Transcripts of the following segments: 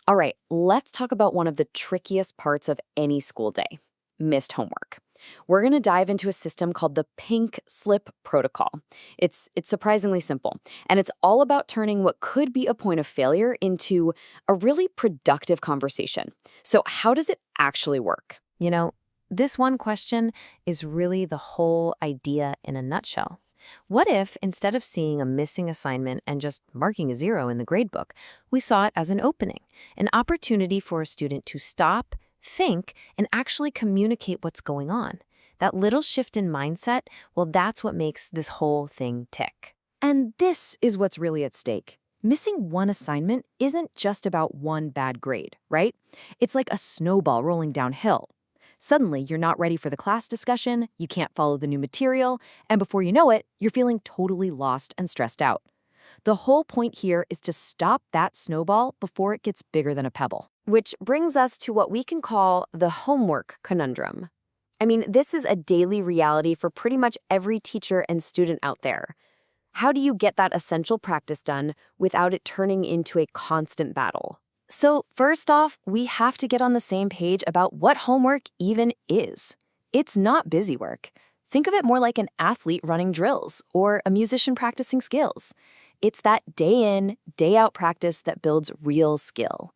All right, let's talk about one of the trickiest parts of any school day: missed homework. We're going to dive into a system called the Pink Slip Protocol. It's surprisingly simple, and it's all about turning what could be a point of failure into a really productive conversation. So, how does it actually work? You know, this one question is really the whole idea in a nutshell. What if, instead of seeing a missing assignment and just marking a zero in the gradebook, we saw it as an opening, an opportunity for a student to stop, think, and actually communicate what's going on? That little shift in mindset, well, that's what makes this whole thing tick. And this is what's really at stake. Missing one assignment isn't just about one bad grade, right? It's like a snowball rolling downhill. Suddenly, you're not ready for the class discussion, you can't follow the new material, and before you know it, you're feeling totally lost and stressed out. The whole point here is to stop that snowball before it gets bigger than a pebble. Which brings us to what we can call the homework conundrum. I mean, this is a daily reality for pretty much every teacher and student out there. How do you get that essential practice done without it turning into a constant battle? So, first off, we have to get on the same page about what homework even is. It's not busy work. Think of it more like an athlete running drills or a musician practicing skills. It's that day in, day out practice that builds real skill.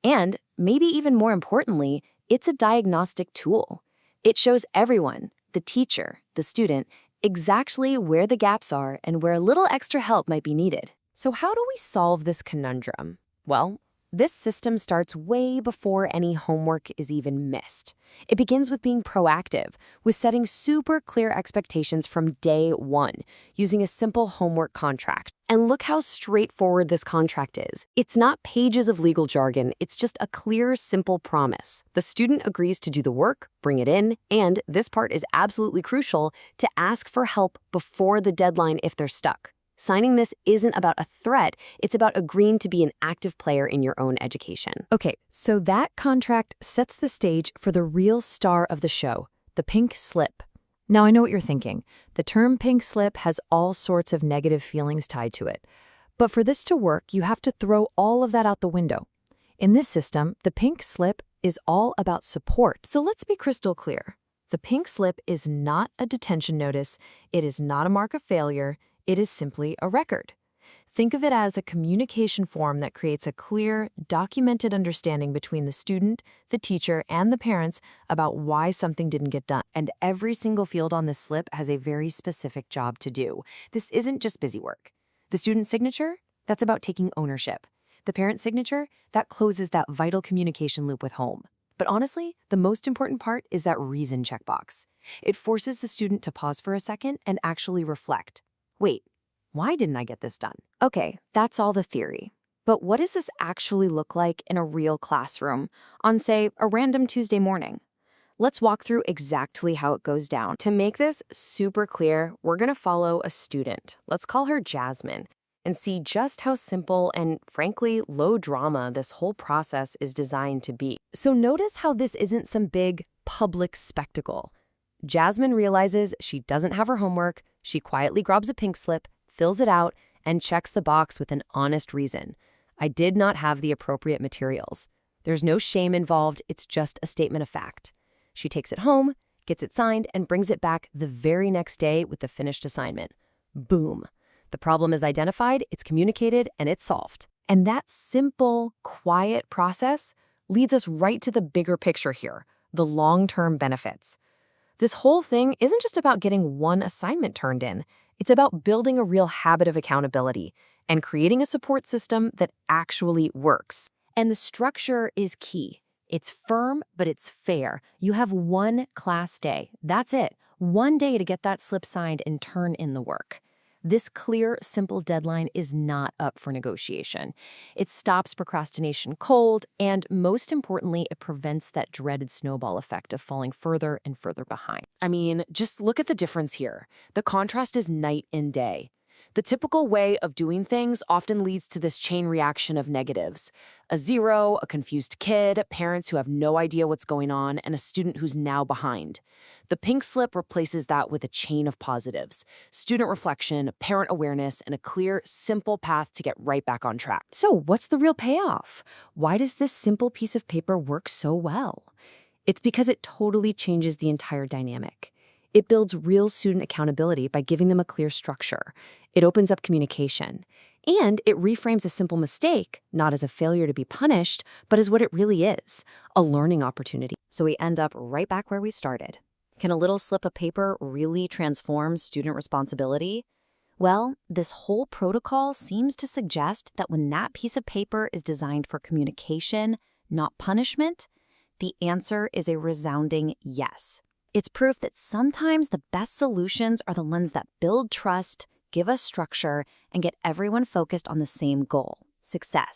And maybe even more importantly, it's a diagnostic tool. It shows everyone, the teacher, the student, exactly where the gaps are and where a little extra help might be needed. So, how do we solve this conundrum? Well, this system starts way before any homework is even missed. It begins with being proactive, with setting super clear expectations from day one, using a simple homework contract. And look how straightforward this contract is. It's not pages of legal jargon, it's just a clear, simple promise. The student agrees to do the work, bring it in, and this part is absolutely crucial, to ask for help before the deadline if they're stuck. Signing this isn't about a threat, it's about agreeing to be an active player in your own education. Okay, so that contract sets the stage for the real star of the show, the pink slip. Now, I know what you're thinking. The term pink slip has all sorts of negative feelings tied to it. But for this to work, you have to throw all of that out the window. In this system, the pink slip is all about support. So let's be crystal clear. The pink slip is not a detention notice. It is not a mark of failure. It is simply a record. Think of it as a communication form that creates a clear, documented understanding between the student, the teacher, and the parents about why something didn't get done. And every single field on this slip has a very specific job to do. This isn't just busy work. The student signature, that's about taking ownership. The parent signature, that closes that vital communication loop with home. But honestly, the most important part is that reason checkbox. It forces the student to pause for a second and actually reflect. Wait, why didn't I get this done? Okay, that's all the theory. But what does this actually look like in a real classroom on, say, a random Tuesday morning? Let's walk through exactly how it goes down. To make this super clear, we're going to follow a student. Let's call her Jasmine, and see just how simple and, frankly, low drama this whole process is designed to be. So notice how this isn't some big public spectacle. Jasmine realizes she doesn't have her homework, she quietly grabs a pink slip, fills it out, and checks the box with an honest reason. I did not have the appropriate materials. There's no shame involved, it's just a statement of fact. She takes it home, gets it signed, and brings it back the very next day with the finished assignment. Boom. The problem is identified, it's communicated, and it's solved. And that simple, quiet process leads us right to the bigger picture here, the long-term benefits. This whole thing isn't just about getting one assignment turned in. It's about building a real habit of accountability and creating a support system that actually works. And the structure is key. It's firm, but it's fair. You have one class day. That's it. One day to get that slip signed and turn in the work. This clear, simple deadline is not up for negotiation. It stops procrastination cold, and most importantly, it prevents that dreaded snowball effect of falling further and further behind. I mean, just look at the difference here. The contrast is night and day. The typical way of doing things often leads to this chain reaction of negatives. A zero, a confused kid, parents who have no idea what's going on, and a student who's now behind. The pink slip replaces that with a chain of positives: student reflection, parent awareness, and a clear, simple path to get right back on track. So, what's the real payoff? Why does this simple piece of paper work so well? It's because it totally changes the entire dynamic. It builds real student accountability by giving them a clear structure. It opens up communication. And it reframes a simple mistake, not as a failure to be punished, but as what it really is, a learning opportunity. So we end up right back where we started. Can a little slip of paper really transform student responsibility? Well, this whole protocol seems to suggest that when that piece of paper is designed for communication, not punishment, the answer is a resounding yes. It's proof that sometimes the best solutions are the ones that build trust, give us structure, and get everyone focused on the same goal: success.